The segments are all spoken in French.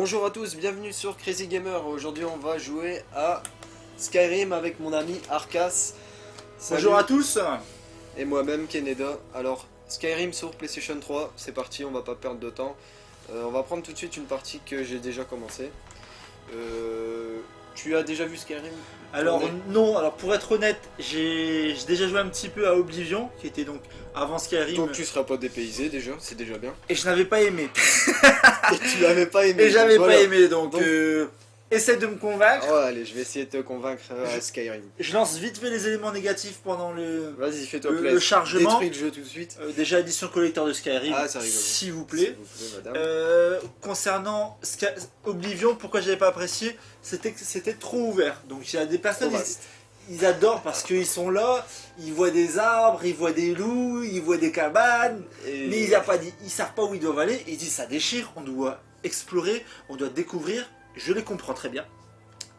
Bonjour à tous, bienvenue sur Crazy Gamer. Aujourd'hui on va jouer à Skyrim avec mon ami Arcas. Salut. Bonjour à tous. Et moi-même Keneda. Alors Skyrim sur PlayStation 3, c'est parti, on va pas perdre de temps. On va prendre tout de suite une partie que j'ai déjà commencé. Tu as déjà vu Skyrim? Alors non, alors pour être honnête, j'ai déjà joué un petit peu à Oblivion, qui était donc avant Skyrim. Donc tu seras pas dépaysé déjà, c'est déjà bien. Et je n'avais pas aimé. Et tu l'avais pas aimé. Et j'avais voilà. pas aimé, donc essaie de me convaincre. Oh, allez, je vais essayer de te convaincre à Skyrim. Je lance vite fait les éléments négatifs pendant le Vas-y, fais-toi le plaisir. chargement. Détruis le jeu tout de suite. Déjà édition collector de Skyrim, Ah, ça rigole. s'il vous plaît. S'il vous plaît, madame. Concernant Oblivion, pourquoi j'avais pas apprécié, c'était que c'était trop ouvert. Donc il y a des personnes, Trop vaste. ils adorent parce qu'ils sont là, ils voient des arbres, ils voient des loups, ils voient des cabanes, Et- mais ils savent pas où ils doivent aller, et ils disent ça déchire, on doit explorer, on doit découvrir. Je les comprends très bien.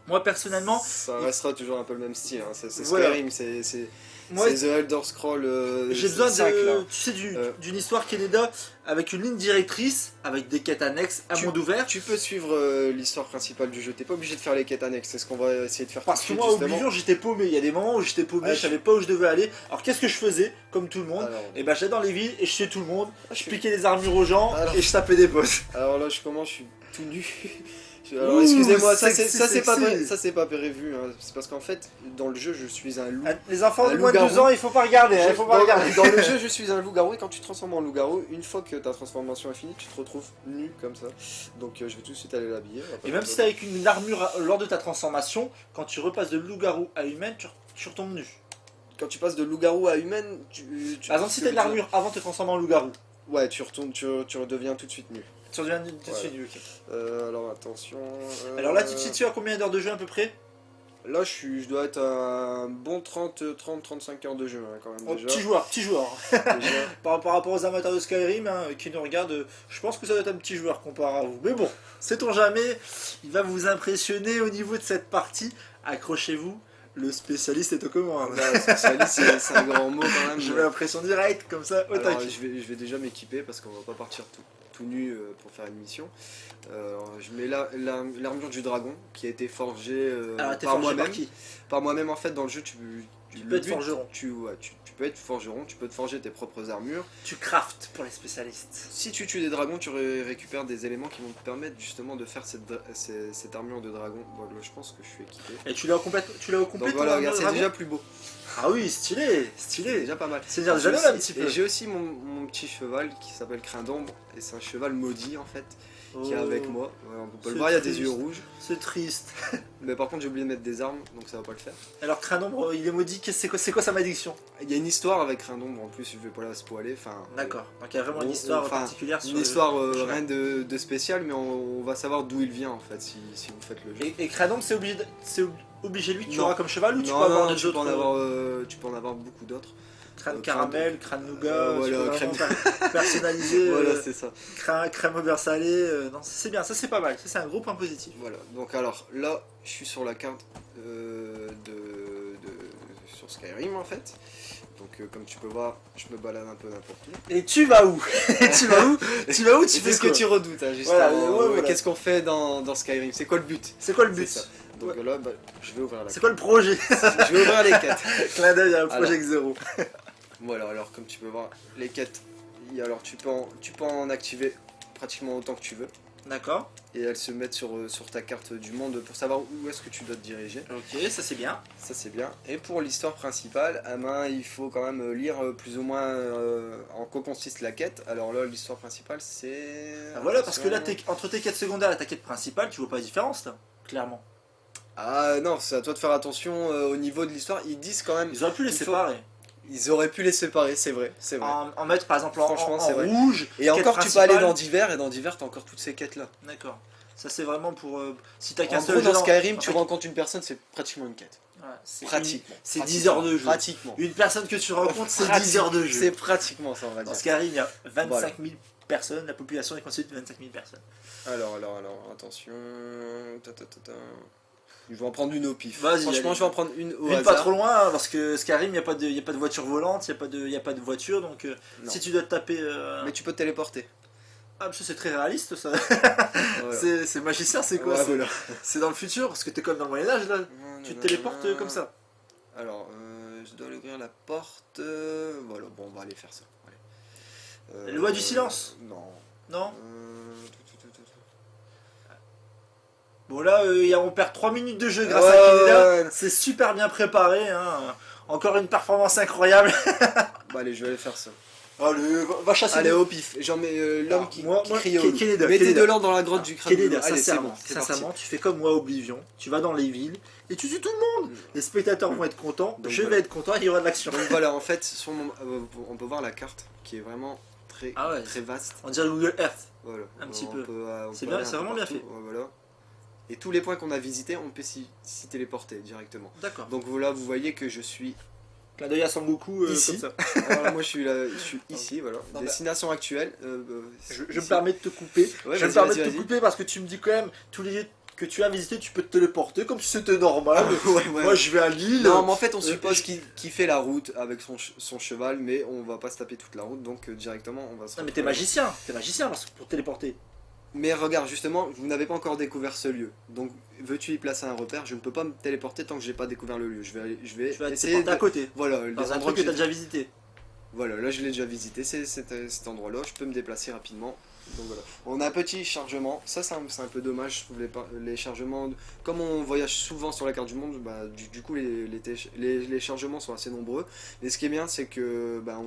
Moi personnellement, Ça restera toujours un peu le même style, hein. C'est Voilà. Skyrim, c'est moi The Elder Scrolls j'ai besoin 5, là. tu sais, d'une histoire Canada avec une ligne directrice, avec des quêtes annexes, un monde ouvert. Tu peux suivre l'histoire principale du jeu, t'es pas obligé de faire les quêtes annexes, c'est ce qu'on va essayer de faire Parce tout que de moi, suite, au justement. Oblivion, j'étais paumé. Il y a des moments où j'étais paumé, Ah, je savais pas où je devais aller. Alors qu'est-ce que je faisais, comme tout le monde? Alors, Et ben j'allais dans les villes et je tuais tout le monde. Ah, Je piquais les armures aux gens Alors- et je tapais des boss. alors là, je commence, je suis tout nu. Alors Ouh, excusez-moi, ça sexy, c'est pas prévu, hein. C'est parce qu'en fait, dans le jeu, je suis un loup. Les enfants Un de moins de 12 loup-garou. ans, il faut pas regarder. Il faut pas regarder. Dans le jeu, je suis un loup-garou et quand tu te transformes en loup-garou, une fois que ta transformation est finie, tu te retrouves nu comme ça. Donc je vais tout de suite aller l'habiller. Et même si t'es avec une armure lors de ta transformation, quand tu repasses de loup-garou à humaine, tu retombes nu. Quand tu passes de loup-garou à humaine, Par exemple, si t'as de l'armure avant de te transformer en loup-garou, ouais, tu retournes, tu redeviens tout de suite nu. tu redeviens nu. Ok. Alors attention. Alors là, tu te situes à combien d'heures de jeu à peu près? Là, je dois être à un bon 30-35 heures de jeu, hein, quand même. Oh, Déjà. petit joueur, petit joueur. Déjà. Par rapport aux amateurs de Skyrim qui nous regardent, je pense que ça doit être un petit joueur comparé à vous. Mais bon, sait-on jamais, il va vous impressionner au niveau de cette partie. Accrochez-vous, le spécialiste est aux commandes. Là, spécialiste, c'est un grand mot quand même. Je mets l'impression directe, comme ça, au Alors, taquet. je vais déjà m'équiper parce qu'on va pas partir tout nu pour faire une mission. Je mets l'armure du dragon qui a été forgée Alors, t'es par forgé par moi-même. qui? Par moi-même en fait dans le jeu tu Tu le peux être but, forgeron. Tu peux être forgeron, tu peux te forger tes propres armures. Tu craftes pour les spécialistes. Si tu tues des dragons, tu récupères des éléments qui vont te permettre justement de faire cette armure de dragon. Bon, là, je pense que je suis équipé. Et tu l'as au complet, Donc ton voilà, armure regarde, de c'est dragon déjà plus beau. Ah oui, stylé, C'est stylé. déjà pas mal. C'est dire J'ai déjà aussi- un petit peu. et j'ai aussi mon petit cheval qui s'appelle Crin d'ombre et c'est un cheval maudit en fait qui est Oh, avec moi. Ouais, on peut c'est le voir, il y a des triste. yeux rouges. C'est triste. Mais par contre j'ai oublié de mettre des armes donc ça va pas le faire. Alors Cranombre, il est maudit, c'est quoi sa malédiction? Il y a une histoire avec Crin d'ombre en plus, je vais pas la spoiler. Enfin, D'accord, donc il y a vraiment une on- histoire enfin, particulière sur une le- histoire le cheval. rien de spécial, mais on va savoir d'où il vient en fait si vous faites le jeu. Et Cranombre, c'est obligé lui que tu Non. auras comme cheval ou tu Non, peux avoir non, des autres tu peux en avoir beaucoup d'autres. crâne crâne caramel, crâne nougat, voilà, tu peux crème- vraiment personnalisé, Voilà, c'est ça. crème au beurre salé, non c'est bien, ça c'est pas mal, ça c'est un gros point positif. Voilà, donc alors là, je suis sur la carte sur Skyrim en fait. Donc comme tu peux voir, je me balade un peu n'importe où. Et tu vas où? Tu vas où? Tu vas où? Tu C'est fais ce que quoi? tu redoutes, hein, Voilà, justement. ouais, voilà. Qu'est-ce qu'on fait dans Skyrim? C'est quoi le but? C'est quoi le but? C'est ça. Donc là, bah, je vais ouvrir la C'est carte. quoi le projet? Je vais ouvrir les quêtes. Clin d'œil à un Alors. Project Zero. Voilà, alors comme tu peux voir, les quêtes, alors tu peux en activer pratiquement autant que tu veux. D'accord. Et elles se mettent sur ta carte du monde pour savoir où est-ce que tu dois te diriger. Ok, ça c'est bien. Ça c'est bien. Et pour l'histoire principale, il faut quand même lire plus ou moins en quoi consiste la quête. Alors là, l'histoire principale, c'est... Ah, voilà, parce que là, entre tes quêtes secondaires et ta quête principale, tu vois pas la différence là, clairement. Ah non, c'est à toi de faire attention au niveau de l'histoire. Ils disent quand même... Ils auraient pu les Il faut- séparer. Ils auraient pu les séparer, c'est vrai, c'est vrai. En mettre par exemple en Franchement, c'est vrai. rouge. Et quête encore, tu peux principale. aller dans divers, et dans divers, t'as encore toutes ces quêtes-là. D'accord. Ça c'est vraiment pour... si t'as qu'un En seul gros, jeu dans Skyrim, en tu fait, rencontres une personne, c'est pratiquement une quête. ouais, c'est Pratiquement. c'est 10 Pratiquement. heures de jeu. Pratiquement. Une personne que tu rencontres, c'est Pratique- 10 heures de jeu. C'est pratiquement ça, on va Dans dire. Skyrim, il y a 25 000 personnes, la population est constituée de 25 000 personnes. Alors, attention. Je vais en prendre une au pif. Vas-y, Franchement, allez. je vais en prendre une au Une hasard. pas trop loin, hein, parce que Skyrim, il n'y a, pas de voiture volante, il n'y a pas de voiture, donc Non. si tu dois te taper... Mais tu peux te téléporter. Ah, parce que c'est très réaliste ça. Voilà. C'est magicien, c'est quoi? Ouais, voilà. C'est dans le futur, parce que t'es comme dans le Moyen-Âge là. Tu te téléportes comme ça. Alors, je dois aller ouvrir la porte. Voilà, bon, on va aller faire ça. Allez. Loi du silence. Non. Non. Tout. Bon là, on perd 3 minutes de jeu grâce Ouais, à Kineda. ouais. C'est super bien préparé. Hein. Encore une performance incroyable. Bah allez, je vais aller faire ça. Allez, va chasser. Allez, au pif. J'en mets l'homme Alors, qui moi, crie au loup. Kineda, Mettez Kineda. de l'or dans la grotte du crâne. Kineda, Allez, c'est bon. sincèrement, C'est sincèrement, parti. tu fais comme moi Oblivion. Tu vas dans les villes et tu tues tout le monde. Les spectateurs vont être contents. Donc, je voilà. vais être content. Il y aura de l'action. Donc voilà, en fait, on peut voir la carte qui est vraiment Ah ouais. très vaste. On dirait Google Earth. Voilà. Un petit peu. On C'est peut bien, aller un c'est peu vraiment bien partout. fait. Ouais, voilà. Et tous les points qu'on a visités, on peut s'y téléporter directement. D'accord. Donc voilà, vous voyez que je suis Clin d'œil à Sangoku ici. comme ça. Voilà, moi je suis ici, voilà. Non, Destination actuelle. Je me ici. permets de te couper. Ouais, je me vas-y, permets de vas-y, te vas-y. couper parce que tu me dis quand même tous les lieux que tu as visités, tu peux te téléporter comme si c'était normal. Ouais. Moi je vais à Lille. Non, mais en fait, on suppose qu'il fait la route avec son cheval, mais on va pas se taper toute la route, donc directement on va se. Non mais t'es magicien parce que pour te téléporter. Mais regarde, justement, vous n'avez pas encore découvert ce lieu. Donc, veux-tu y placer un repère? Je ne peux pas me téléporter tant que j'ai pas découvert le lieu. Je vais Tu vas te essayer téléporter à côté. Voilà, Dans les un endroits truc que que t'as j'ai- déjà visité. Voilà, là je l'ai déjà visité, cet endroit-là. Je peux me déplacer rapidement. Donc voilà. On a un petit chargement. Ça, c'est un peu dommage. Je trouve les chargements. Comme on voyage souvent sur la carte du monde, bah, du coup, les chargements sont assez nombreux. Et ce qui est bien, c'est que bah, on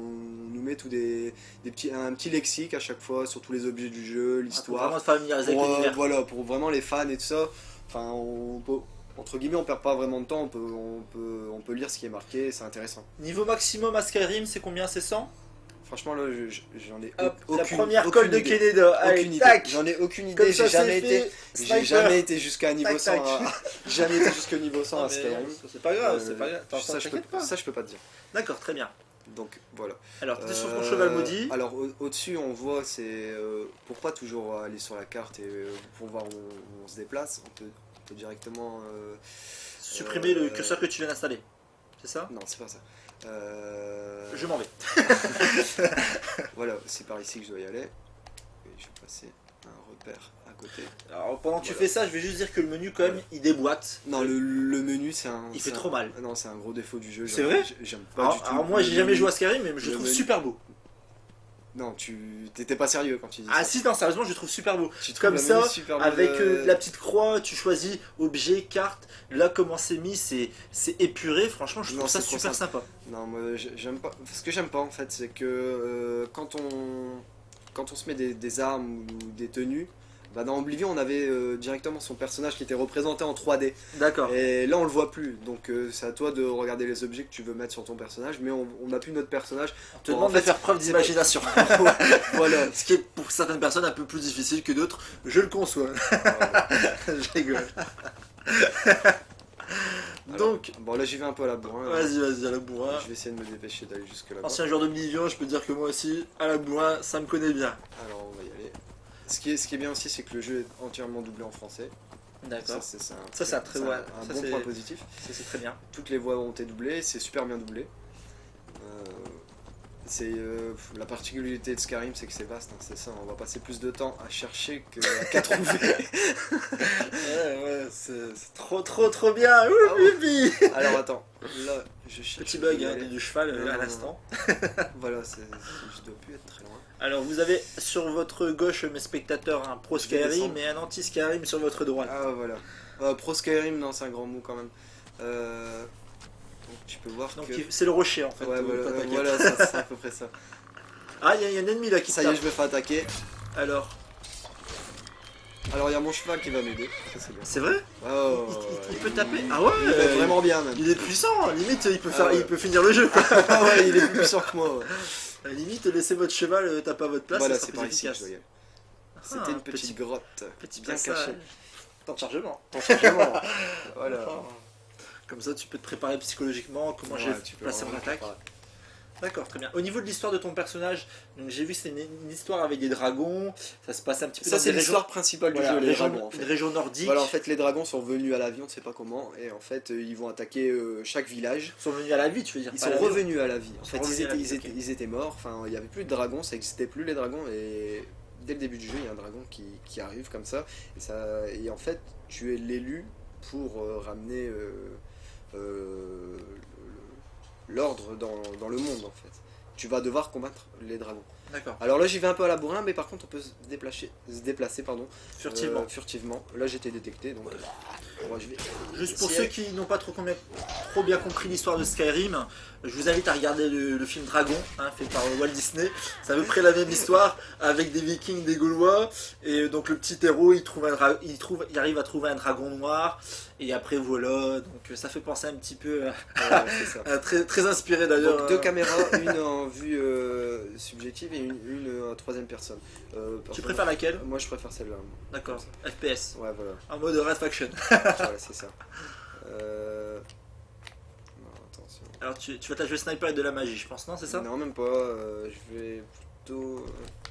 nous met un petit lexique à chaque fois sur tous les objets du jeu, Pour l'histoire. vraiment te familiariser avec l'univers. Voilà, pour vraiment les fans et tout ça. Enfin, entre guillemets, on perd pas vraiment de temps. On peut lire ce qui est marqué. C'est intéressant. Niveau maximum à Skyrim, c'est combien? C'est 100? Franchement, là, j'en ai Hop, la aucune première aucune colle de idée. Keneda. Allez, Aucune idée. tac. J'en ai aucune Comme idée. ça, c'est fait. J'ai Sniper. jamais été jusqu'à niveau Tac, 100. tac. J'ai jamais été jusqu'au niveau 100 Non, à mais Skyrim. c'est pas grave, Euh, c'est pas grave. ça, je T'inquiète pas. peux pas te dire. D'accord, très bien. Donc voilà. Alors, t'es sur ton cheval maudit. Alors au-dessus, on voit, c'est pour pas toujours aller sur la carte et pour voir où on se déplace, on peut directement. Supprimer le curseur que tu viens d'installer. C'est ça? Non, c'est pas ça. Je m'en vais. Voilà, c'est par ici que je dois y aller. Et je vais passer un repère à côté. Alors, pendant que tu Voilà. fais ça, je vais juste dire que le menu, quand même, il déboîte. Non, le menu, c'est un. Il fait c'est trop un- mal. Non, c'est un gros défaut du jeu. C'est vrai? J'aime pas Alors, du tout. alors moi, j'ai le jamais menu. joué à Skyrim, mais je le Le trouve menu. super beau. Non, tu t'étais pas sérieux quand tu dis Ah ça. si, non, sérieusement, je le trouve super beau. Tu trouves Comme le ça, menu super beau avec de- la petite croix, tu choisis objet, carte. Là, comment c'est mis, c'est épuré. Franchement, je Non, trouve ça c'est trop super sympa. Non, moi j'aime pas. Ce que j'aime pas en fait, c'est que quand on se met des armes ou des tenues, bah dans Oblivion on avait directement son personnage qui était représenté en 3D. D'accord. Et là on le voit plus. Donc c'est à toi de regarder les objets que tu veux mettre sur ton personnage, mais on n'a plus notre personnage. On te Bon, demande en fait, de faire preuve c'est pas- d'imagination. Voilà. Ce qui est pour certaines personnes un peu plus difficile que d'autres, je le conçois. Je rigole. Donc, bon là j'y vais un peu à la bourrin. vas-y, à la bourrin. Je vais essayer de me dépêcher d'aller jusque là-bas. Ancien joueur d'Oblivion, je peux dire que moi aussi, à la bourrin, ça me connaît bien. Alors on va y aller. Ce qui est bien aussi, c'est que le jeu est entièrement doublé en français. D'accord. Ça, c'est Ça, c'est un très ouais, un ça, bon c'est- point positif. Ça, c'est très bien. Toutes les voix ont été doublées, c'est super bien doublé. La particularité de Skyrim, c'est que c'est vaste, hein, c'est ça. On va passer plus de temps à chercher qu'à trouver. Ouais, c'est trop bien. Ouh, pipi. Alors attends, là je cherche. Petit bug où hein, aller. du cheval Non, à non, l'instant. Voilà, je dois plus être très loin. Alors, vous avez sur votre gauche, mes spectateurs, un pro Je vais Skyrim descendre. et un anti Skyrim sur votre droite. Ah voilà. Pro Skyrim, non, c'est un grand mot quand même. Donc tu peux voir Donc, que. c'est le rocher en fait. Ouais, où voilà, t'attaques. voilà, c'est à peu près ça. Ah, il y a un ennemi là qui Ça te y est, tape. je me fais attaquer. Alors, Alors il y a mon cheval qui va m'aider, ça c'est bien. c'est vrai? Oh, Il peut taper? Ah ouais, il est vraiment bien même. il est puissant, limite il peut, Ah ouais. il peut finir le jeu. Quoi. Ah ouais, il est plus puissant que moi. Ouais. Limite, laissez votre cheval taper à votre place, Voilà, ça c'est sera par plus ici que je efficace. dois y aller. Ah, C'était une petite grotte, petit bien passage. cachée. Temps de chargement. Ton chargement. Voilà. Comme ça, tu peux te préparer psychologiquement, comment Ouais, j'ai tu peux placé mon vraiment attaque. préparer. D'accord, très bien. Au niveau de l'histoire de ton personnage, donc j'ai vu que c'était une histoire avec des dragons, ça se passe un petit peu Ça dans c'est des régions, l'histoire principale du voilà, jeu, les régions- dragons en fait. une région nordique, Voilà, en fait les dragons sont venus à la vie, on ne sait pas comment, et en fait ils vont attaquer chaque village. ils sont venus à la vie, tu veux dire. Ils pas sont à la vie. revenus à la vie. En Ils fait, sont revenus à la vie, ok. ils étaient morts. Enfin, il n'y avait plus de dragons, ça n'existait plus les dragons. Et dès le début du jeu, il y a un dragon qui arrive comme ça, et en fait, tu es l'élu pour ramener euh, l'ordre dans le monde en fait. Tu vas devoir combattre les dragons. D'accord. Alors là j'y vais un peu à la bourrin, mais par contre on peut se déplacer pardon, Furtivement. furtivement. Là j'étais détecté, donc moi, je vais Juste pour essayer. ceux qui n'ont pas trop bien compris l'histoire de Skyrim, je vous invite à regarder le film Dragon, hein, fait par Walt Disney. C'est à peu près la même histoire, avec des Vikings, des Gaulois, et donc le petit héros il arrive à trouver un dragon noir, et après voilà, donc ça fait penser un petit peu C'est ça. très, très inspiré d'ailleurs. Donc deux caméras, une en vue subjective et une en troisième personne. Tu préfères laquelle? Moi je préfère celle-là. D'accord, FPS, Ouais voilà, en mode Red Faction. voilà c'est ça. Non, attention. Alors tu vas jouer sniper et de la magie, je pense, non, c'est ça? Non même pas, je vais plutôt...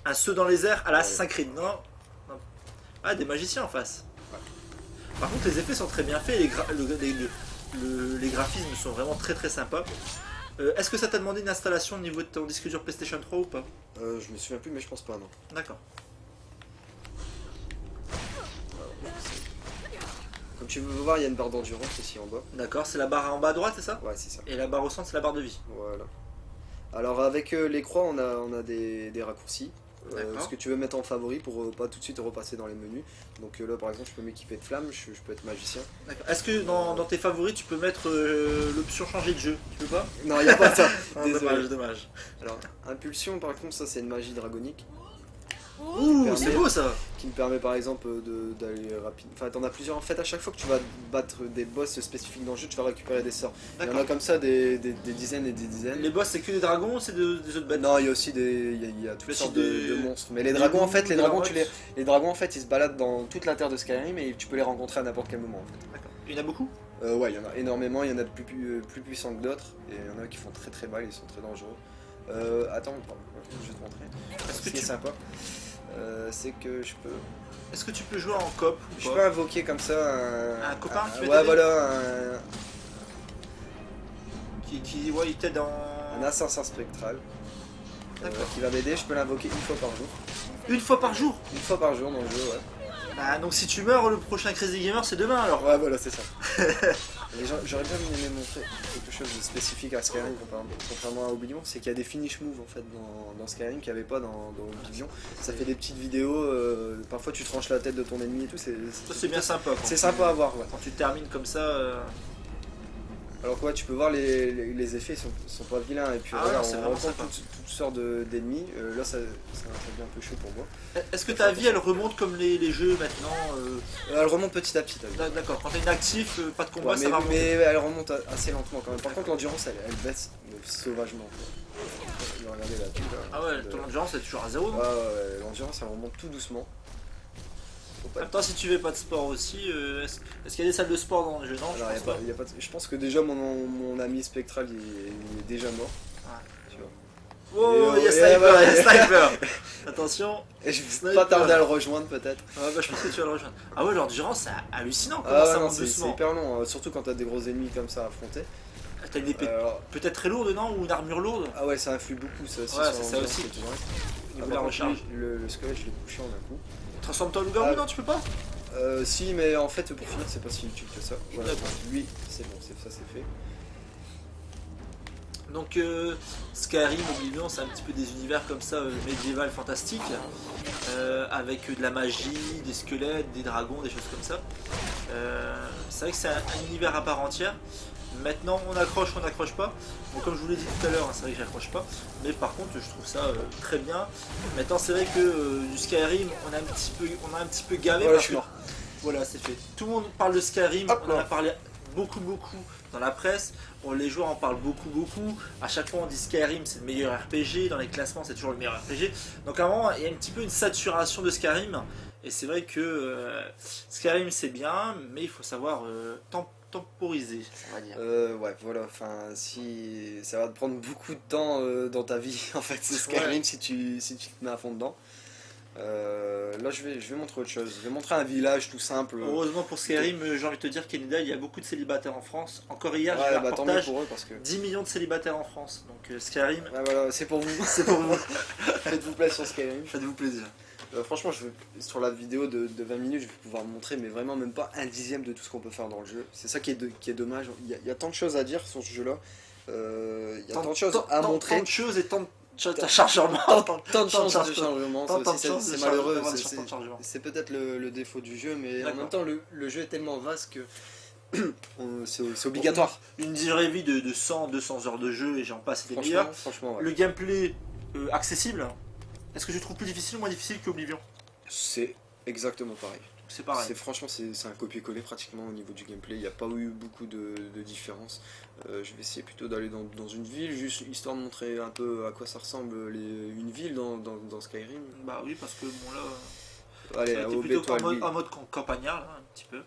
Un saut dans les airs à la Ouais. Assassin's Creed, non? Non. Ah, des magiciens en face. Par contre, les effets sont très bien faits, les graphismes sont vraiment très très sympas. Est-ce que ça t'a demandé une installation au niveau de ton disque dur PlayStation 3 ou pas? Je me souviens plus mais je pense pas non. D'accord. Comme tu veux voir il y a une barre d'endurance ici en bas. D'accord, c'est la barre en bas à droite, c'est ça? Ouais c'est ça. Et la barre au centre, c'est la barre de vie. Voilà. Alors avec les croix on a des raccourcis. D'accord. Ce que tu veux mettre en favori pour pas tout de suite repasser dans les menus. Donc là par exemple je peux m'équiper de flammes, je peux être magicien. D'accord. Est-ce que dans tes favoris, tu peux mettre l'option changer de jeu? Tu peux pas? Non il n'y a pas ça. Ah, Désolé. dommage, dommage. Alors impulsion par contre ça c'est une magie dragonique. Ouh, permet- c'est beau ça! Qui me permet par exemple d'aller rapide. Enfin t'en as plusieurs en fait à chaque fois que tu vas battre des boss spécifiques dans le jeu tu vas récupérer des sorts. Il y en a D'accord. comme ça des dizaines et des dizaines. Les boss, c'est que des dragons ou c'est des autres bêtes? Non, il y a aussi il y a toutes Mais sortes si des- de monstres. Mais les des dragons, en loups, fait, les des dragons, marmottes. les dragons, en fait, ils se baladent dans toute la terre de Skyrim et tu peux les rencontrer à n'importe quel moment, en fait. D'accord. Il y en a beaucoup? Ouais, il y en a énormément. Il y en a de plus puissants que d'autres et il y en a qui font très très mal. Ils sont très dangereux. Attends, je vais te montrer. Est-ce Ce que qui est tu- sympa, c'est que Est-ce que tu peux jouer en coop ou je pas? peux invoquer comme ça Un copain qui veut ouais, t'aider voilà, Ouais, il t'aide en... un assassin spectral D'accord. qui va m'aider. Je peux l'invoquer une fois par jour. Une fois par jour? Une fois par jour dans le jeu, ouais. Bah donc si tu meurs, le prochain Crazy Gamer c'est demain alors. Ouais, voilà, c'est ça. J'aurais bien aimé montrer quelque chose de spécifique à Skyrim contrairement à Oblivion, c'est qu'il y a des finish moves en fait dans Skyrim qu'il n'y avait pas dans Oblivion. Ça fait des petites vidéos, parfois tu tranches la tête de ton ennemi et tout, Ça c'est bien sympa. c'est sympa à voir. Ouais. Quand tu termines comme ça... Alors quoi, tu peux voir les effets, ils sont pas vilains et puis Ah regarde, ouais, c'est on vraiment rencontre sympa. toutes sortes d'ennemis. Là, ça devient un peu chaud pour moi. Est-ce que ta vie elle remonte comme les jeux maintenant Elle remonte petit à petit. ta vie. D'accord, quand t'es inactif, pas de combat, Ouais, ça va remonter. mais elle remonte assez lentement quand même. Par contre, l'endurance elle baisse sauvagement. Quoi. Regardez là, Ah ouais, ton endurance est toujours à zéro non? Ouais, l'endurance elle remonte tout doucement. Faut En pas... même temps, si tu fais pas de sport aussi, est-ce qu'il y a des salles de sport dans le jeu? Non, Alors, je pense pas. y a pas de- Je pense que déjà mon ami Spectral il est déjà mort. Ouais. Tu vois. Oh, Et il y a ouais, sniper, ouais, il y a ouais. sniper. Attention. Et je vais Sniper. pas tarder à le rejoindre peut-être. Ah bah je pense que tu vas le rejoindre. Ah ouais, l'endurance c'est hallucinant, comment Ah ouais, ça non, monte c'est doucement. hyper long, surtout quand t'as des gros ennemis comme ça à affronter. T'as une épée Alors, peut-être très lourde, non? Ou une armure lourde? ah ouais, ça influe beaucoup ça aussi. Ouais, sur c'est ça l'endurance aussi. que tu aurais. Au niveau Ah, de la par contre, recharge. lui, le squelette, je l'ai couché en un coup. Transforme-toi en loup-garou, Ah. non, tu peux pas? Si, mais en fait, pour finir, c'est pas si utile que ça. Voilà, D'accord. lui, c'est bon, ça c'est fait. Donc Skyrim, Oblivion, c'est un petit peu des univers comme ça, médiéval, fantastique, avec de la magie, des squelettes, des dragons, des choses comme ça. C'est vrai que c'est un univers à part entière. Maintenant, on accroche, on n'accroche pas. Bon, comme je vous l'ai dit tout à l'heure, hein, c'est vrai que j'accroche pas. Mais par contre, je trouve ça très bien. Maintenant, c'est vrai que du Skyrim, on a un petit peu gavé. Voilà, parce je suis que- mort. Voilà, c'est fait. Tout le monde parle de Skyrim, Hop on en a là. parlé beaucoup dans la presse. Les joueurs en parlent beaucoup. À chaque fois, on dit Skyrim, c'est le meilleur RPG. Dans les classements, c'est toujours le meilleur RPG. Donc, à un moment, il y a un petit peu une saturation de Skyrim. Et c'est vrai que Skyrim, c'est bien, mais il faut savoir temporiser, on va dire. Ouais, voilà, enfin, si ça va te prendre beaucoup de temps dans ta vie, en fait, c'est Skyrim Ouais. si tu te mets à fond dedans. Là, je vais montrer autre chose. Je vais montrer un village tout simple. Heureusement pour Skyrim, j'ai envie de te dire, Canada, il y a beaucoup de célibataires en France. Encore hier, j'ai Ouais, vu un bah tant mieux reportage, pour eux parce que. 10 millions de célibataires en France. Donc Skyrim, Ouais, voilà, c'est pour vous. c'est pour vous. Faites-vous plaisir sur Skyrim. Faites-vous plaisir. Franchement, sur la vidéo de 20 minutes, je vais pouvoir montrer, mais vraiment même pas un dixième de tout ce qu'on peut faire dans le jeu. C'est ça qui est dommage. Il y a tant de choses à dire sur ce jeu-là. Il y a tant de choses à montrer. Tant de choses et tant de chargement. Tant de chances de chargement. C'est malheureux. chargement. C'est peut-être le défaut du jeu, mais en même temps, le jeu est tellement vaste que c'est obligatoire. Une durée de vie de 100-200 heures de jeu et j'en passe des meilleurs. Franchement, ouais. Le gameplay accessible, est-ce que je trouve plus difficile ou moins difficile qu'Oblivion? C'est exactement pareil. C'est pareil. Franchement, c'est un copier-coller pratiquement au niveau du gameplay. Il n'y a pas eu beaucoup de différence. Je vais essayer plutôt d'aller dans une ville, juste histoire de montrer un peu à quoi ça ressemble une ville dans Skyrim. Bah oui, parce que bon là, Allez, t'es plutôt en mode campagnard là, un petit peu.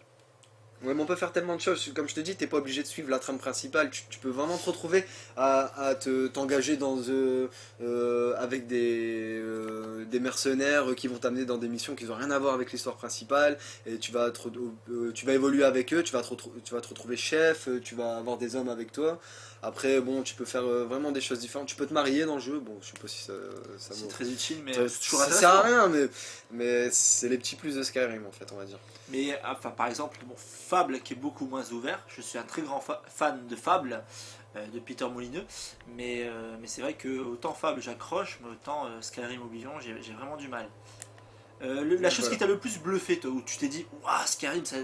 Ouais, mais on peut faire tellement de choses. Comme je te dis, t'es pas obligé de suivre la trame principale. Tu peux vraiment te retrouver à t'engager avec des mercenaires qui vont t'amener dans des missions qui n'ont rien à voir avec l'histoire principale. Et tu vas évoluer avec eux, tu vas te retrouver chef, tu vas avoir des hommes avec toi. Après, bon, tu peux faire vraiment des choses différentes. Tu peux te marier dans le jeu. Bon, je sais pas si ça C'est vaut. très utile, mais Ça sert à rien, mais c'est les petits plus de Skyrim en fait, on va dire. Mais enfin, par exemple, mon Fable qui est beaucoup moins ouvert, je suis un très grand fan de Fable, de Peter Molineux, mais c'est vrai que autant Fable j'accroche, mais autant Skyrim Oblivion j'ai vraiment du mal. La chose qui t'a le plus bluffé, toi, où tu t'es dit, waouh, Skyrim ça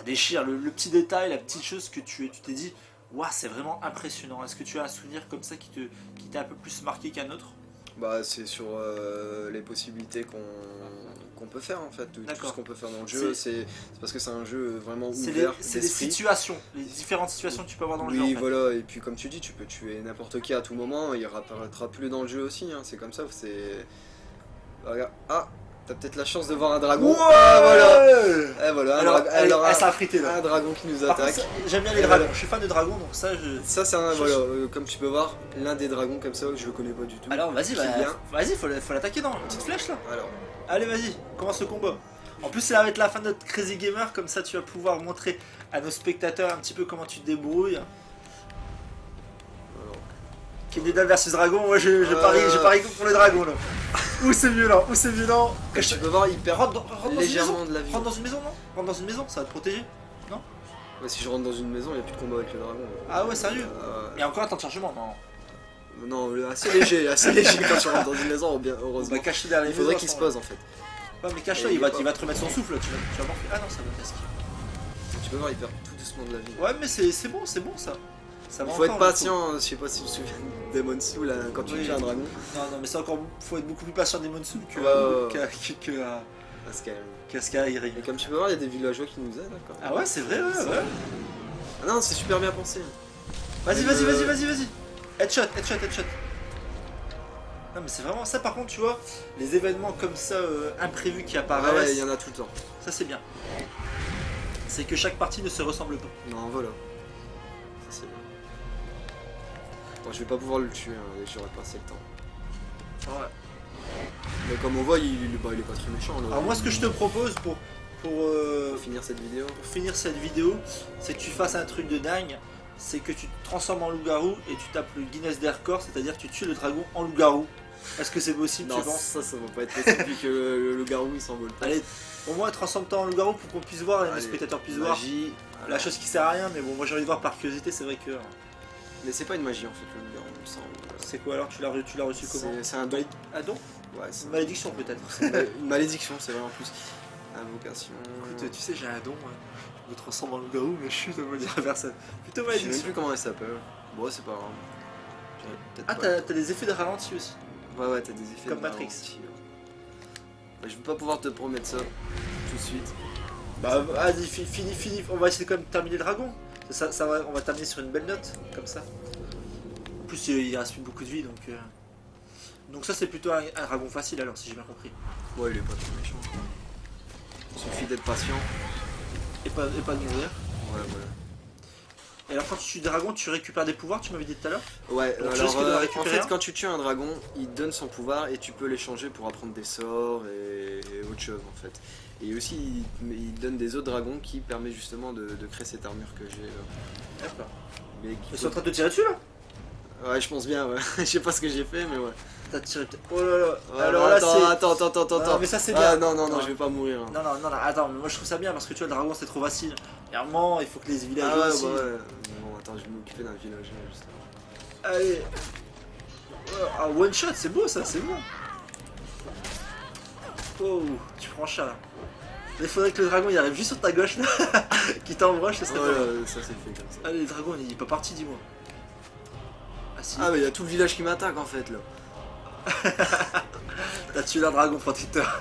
déchire, le petit détail, la petite chose que tu t'es dit, waouh, c'est vraiment impressionnant. Est-ce que tu as un souvenir comme ça qui t'a un peu plus marqué qu'un autre? Bah, c'est sur les possibilités qu'on peut faire en fait, tout ce qu'on peut faire dans le jeu, c'est parce que c'est un jeu vraiment ouvert. C'est les situations, les différentes situations que tu peux avoir dans le jeu. Oui, en fait. voilà, et puis comme tu dis, tu peux tuer n'importe qui à tout moment, il réapparaîtra plus dans le jeu aussi, hein, c'est comme ça, c'est... Regarde, t'as peut-être la chance de voir un dragon. Ouais, voilà. Et voilà, alors, elle s'est frité là. Un dragon qui nous Par attaque. contre, j'aime bien les dragons, je suis fan de dragons, donc ça Ça c'est comme tu peux voir, l'un des dragons comme ça, je le connais pas du tout. Alors vas-y, Qui faut l'attaquer dans la petite flèche là. Alors, Allez, vas-y, commence le combat. En plus, ça va être la fin de notre Crazy Gamer, comme ça tu vas pouvoir montrer à nos spectateurs un petit peu comment tu te débrouilles. Kingdom versus Dragon, moi je parie pour les dragons là. Où c'est violent, comme tu peux voir, il perd rentre dans légèrement de la vie. Rentre dans une maison, non? Rentre dans une maison, ça va te protéger. Ouais, si je rentre dans une maison, il n'y a plus de combat avec le dragon. Ah ouais, sérieux? Il y a encore un temps de chargement, non? Non, assez léger quand tu rentres dans une maison, heureusement. Bah cache-toi derrière les Il faudrait maisons, qu'il se pose en fait. Ouais, mais cache-toi, il va te remettre son souffle, tu vas morfler. Ah non, ça va presque. Tu peux voir, il perd tout doucement de la vie. Ouais, mais c'est bon ça. Ça va Il faut être encore, patient, je sais pas si tu te souviens de Demon Soul quand tu tues un dragon. Non, mais c'est encore. Faut être beaucoup plus patient des Monsoon qu'à Skyrim. Et comme tu peux voir, il y a des villageois qui nous aident. Quoi. Ah ouais, c'est vrai, ouais. Ah non, c'est super bien pensé. Vas-y. Headshot. Non, mais c'est vraiment ça, par contre, tu vois, les événements comme ça, imprévus qui apparaissent. Ah ouais, il y en a tout le temps. Ça, c'est bien. C'est que chaque partie ne se ressemble pas. Non, voilà. Ça, c'est bien. Bon, je vais pas pouvoir le tuer, hein, j'aurais passé le temps. Ouais. Mais comme on voit, il est pas très méchant. Là. Alors, moi, ce que je te propose pour finir cette vidéo, c'est que tu fasses un truc de dingue. C'est que tu te transformes en loup-garou et tu tapes le Guinness des records, c'est-à-dire que tu tues le dragon en loup-garou. Est-ce que c'est possible, tu penses? Ça va pas être possible vu que le loup-garou il s'envole pas. Allez, au moins transforme-toi en loup-garou pour qu'on puisse voir et les spectateurs puissent voir. La chose qui sert à rien, mais bon, moi j'ai envie de voir par curiosité, c'est vrai que. Mais c'est pas une magie en fait, le loup-garou, il me semble. C'est quoi alors? Tu l'as reçu comment? C'est un don. Un don? Ouais, c'est une malédiction peut-être. Une malédiction, c'est vrai en plus. Invocation. Écoute, tu sais, j'ai un don. Je me transforme en loup-garou, mais je suis de manière personne. Plutôt Je sais même malédiction. plus comment elle s'appelle. Bon, c'est pas grave. Ah, t'as des effets de ralenti aussi. Ouais, t'as des effets comme de Matrix. ralenti, ouais. Je vais pas pouvoir te promettre ça tout de suite. Bah, vas-y, fini. On va essayer quand même de terminer le dragon. On va terminer sur une belle note, comme ça. En plus, il reste plus beaucoup de vie, donc ça, c'est plutôt un dragon facile alors, si j'ai bien compris. Ouais, il est pas très méchant. Il suffit d'être patient. Et pas de mourir. Ouais, voilà. Et alors, quand tu tues dragon, tu récupères des pouvoirs, tu m'avais dit tout à l'heure? Ouais, donc, alors en fait, un. quand tu tues un dragon, il donne son pouvoir et tu peux l'échanger pour apprendre des sorts et autre chose en fait. Et aussi, il donne des autres dragons qui permet justement de créer cette armure que j'ai. D'accord. Mais Ils sont en train de te tirer dessus là? Ouais, je pense bien, ouais. Je sais pas ce que j'ai fait, mais ouais. T'as tiré peut-être. Oh là là. Ouais, Alors bah, là, attends, c'est. attends. Mais ça, c'est Ah, bien. non, je vais pas mourir. Hein. Non, attends, mais moi je trouve ça bien parce que tu vois, le dragon c'est trop facile. Et à un moment, il faut que les villageois Ah ouais, aussi. bah ouais. Bon, attends, je vais m'occuper d'un village là, juste. Allez. Ah, one shot, c'est beau ça, c'est bon. Oh, tu prends chat là. Il faudrait que le dragon il arrive juste sur ta gauche là, qui t'embroche, ça serait Ouais, pas mal. ça c'est fait comme ça. Allez, le dragon il est pas parti, dis-moi. Ah si, Ah, mais il y a tout le village qui m'attaque en fait là. t'as tué un dragon protecteur.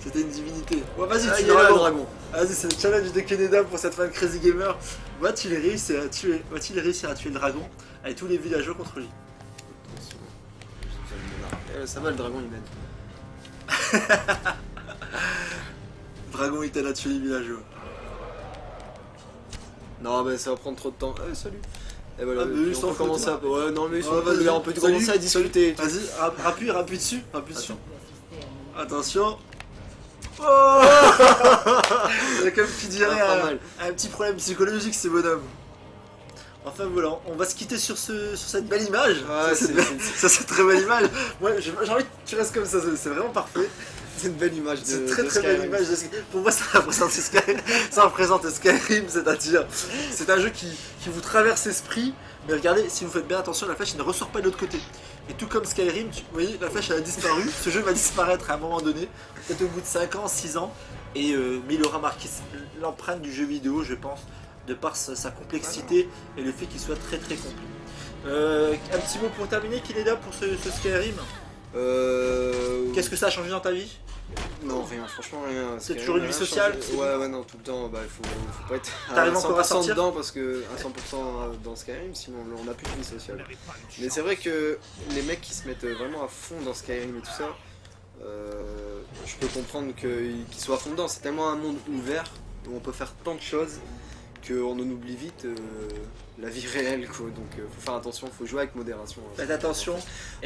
C'était une divinité. Ouais, vas-y, Ah, tue il le est là, le dragon. dragon. Vas-y, c'est le challenge de Canada pour cette fan Crazy Gamer. Va-t-il réussir à tuer le dragon avec tous les villageois contre lui? Ça va, le dragon il m'aide. Dragon il t'aide à tuer les villageois. Non, mais ça va prendre trop de temps. Salut. Et voilà, Ah, mais puis ils on s'en peut foutent, commencer à. Ouais, non, mais Ouais, vas-y. on peut Salut. commencer à discuter. Vas-y, rappuie dessus, dessus. Attends. Attention. Oh il y a comme qui dirait Pas mal. un petit problème psychologique ce bonhomme. Enfin voilà, on va se quitter sur cette belle image. Ouais, Ça c'est très belle image. Moi j'ai envie que tu restes comme ça, c'est vraiment parfait. C'est une belle image de. C'est une très de très belle Skyrim. image de Skyrim. Pour moi ça représente Skyrim, c'est-à-dire c'est un jeu qui vous traverse l'esprit. Mais regardez, si vous faites bien attention, la flèche elle ne ressort pas de l'autre côté. Et tout comme Skyrim, vous voyez, la flèche elle a disparu. Ce jeu va disparaître à un moment donné, peut-être au bout de 5 ans, 6 ans. Mais il aura marqué l'empreinte du jeu vidéo, je pense, de par sa complexité et le fait qu'il soit très très complet. Un petit mot pour terminer, Kineda, pour ce Skyrim. Qu'est-ce que ça a changé dans ta vie? Non, rien, franchement rien. C'est Skyrim, toujours une vie rien sociale, changé. c'est Ouais, non, tout le temps, bah, faut pas être T'arrives encore à 100% sortir dedans parce que à 100% dans Skyrim, sinon on n'a plus de vie sociale. Mais c'est vrai que les mecs qui se mettent vraiment à fond dans Skyrim et tout ça, je peux comprendre qu'ils soient à fond dedans. C'est tellement un monde ouvert où on peut faire tant de choses qu'on en oublie vite la vie réelle, quoi. Donc faut faire attention, faut jouer avec modération. Hein. Faites attention.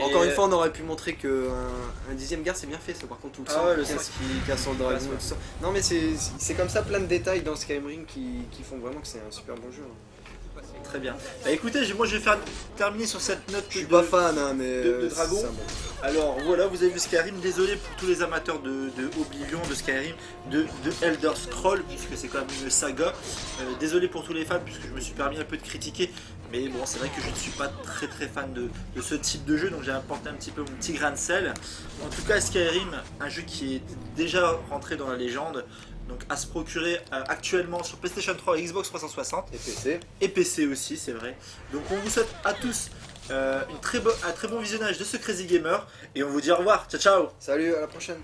Encore Et, une fois, on aurait pu montrer qu'un un 10ème garde c'est bien fait, ça. Par contre, tout le Ah sang ouais, le qui sang. casse sur le dragon Ouais, et tout ça. Non, mais c'est comme ça, plein de détails dans Skyrim qui font vraiment que c'est un super bon jeu. Hein. Très bien. Bah écoutez, moi je vais terminer sur cette note. Je suis pas fan, hein, mais. de dragon. c'est un bon. Alors voilà, vous avez vu Skyrim. Désolé pour tous les amateurs de Oblivion, de Skyrim, de Elder Scrolls, puisque c'est quand même une saga. Désolé pour tous les fans, puisque je me suis permis un peu de critiquer. Mais bon, c'est vrai que je ne suis pas très très fan de ce type de jeu, donc j'ai apporté un petit peu mon petit grain de sel. En tout cas, Skyrim, un jeu qui est déjà rentré dans la légende, donc à se procurer actuellement sur PlayStation 3 et Xbox 360. Et PC. Et PC aussi, c'est vrai. Donc on vous souhaite à tous un très bon visionnage de ce Crazy Gamer, et on vous dit au revoir. Ciao ciao. Salut, à la prochaine.